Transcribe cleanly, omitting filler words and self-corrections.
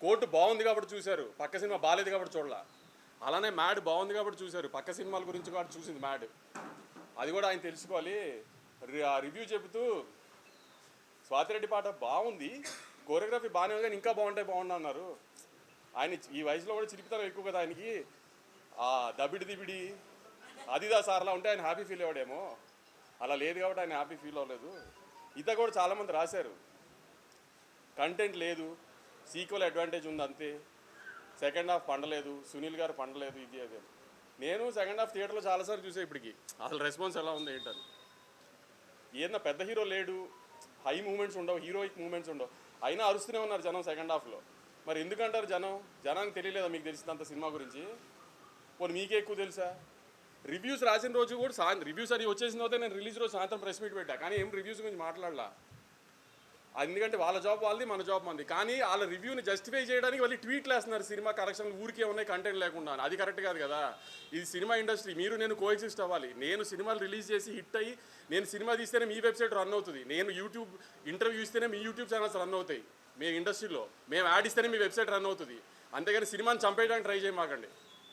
Court బాగుంది కాబట్టి చూశారు, పక్క సినిమా బాగాలేదు కాబట్టి చూడాల. అలానే మ్యాడ్ బాగుంది కాబట్టి చూశారు, పక్క సినిమాల గురించి కూడా చూసింది మ్యాడ్. అది కూడా ఆయన తెలుసుకోవాలి. రివ్యూ చెబుతూ స్వాతిరెడ్డి పాట బాగుంది, కోరియోగ్రఫీ బాగానే ఉంది కానీ ఇంకా బాగుండు అన్నారు. ఆయన ఈ వయసులో కూడా చిరిపితనం ఎక్కువ కదా ఆయనకి. దబిడి దిబిడి అదిదా సార్లా ఉంటే ఆయన హ్యాపీ ఫీల్ అవ్వడేమో, అలా లేదు కాబట్టి ఆయన హ్యాపీ ఫీల్ అవ్వలేదు. ఇత కూడా చాలామంది రాశారు, కంటెంట్ లేదు, సీక్వెల్ అడ్వాంటేజ్ ఉంది అంతే, సెకండ్ హాఫ్ పండలేదు, సునీల్ గారు పండలేదు, ఇది అదే. నేను సెకండ్ హాఫ్ థియేటర్లో చాలాసార్లు చూసే ఇప్పటికి అసలు రెస్పాన్స్ ఎలా ఉంది ఏంటని. ఏదన్నా పెద్ద హీరో లేడు, హై మూమెంట్స్ ఉండవు, హీరోయిక్ మూమెంట్స్ ఉండవు, అయినా అరుస్తూనే ఉన్నారు జనం సెకండ్ హాఫ్లో. మరి ఎందుకంటారు జనానికి తెలియలేదా మీకు తెలిసినంత సినిమా గురించి? పోనీ మీకే ఎక్కువ తెలుసా? రివ్యూస్ రాసిన రోజు కూడా రివ్యూస్ అని వచ్చేసిన తర్వాత నేను రిలీజ్ రోజు సాయంత్రం ప్రెస్ మీట్ పెట్టా, కానీ ఏం రివ్యూస్ గురించి మాట్లాడలా. ఎందుకంటే వాళ్ళ జాబ్ వాళ్ళది, మన జాబ్ మంది. కానీ వాళ్ళ రివ్యూని జస్టిఫై చేయడానికి వాళ్ళు ట్వీట్లు వేస్తున్నారు, సినిమా కరెక్షన్లు ఊరికే ఉన్నాయి కంటెంట్ లేకుండా. అది కరెక్ట్ కాదు కదా. ఇది సినిమా ఇండస్ట్రీ, మీరు నేను కోఎగ్జిస్ట్ అవ్వాలి. నేను సినిమాలు రిలీజ్ చేసి హిట్ అయ్యి నేను సినిమా తీస్తేనే మీ వెబ్సైట్ రన్ అవుతుంది, నేను యూట్యూబ్ ఇంటర్వ్యూ ఇస్తేనే మీ యూట్యూబ్ ఛానల్స్ రన్ అవుతాయి. మీ ఇండస్ట్రీలో మేము యాడ్ ఇస్తేనే మీ వెబ్సైట్ రన్ అవుతుంది. అంతేగాని సినిమాని చంపేయడానికి ట్రై చేయమాకండి.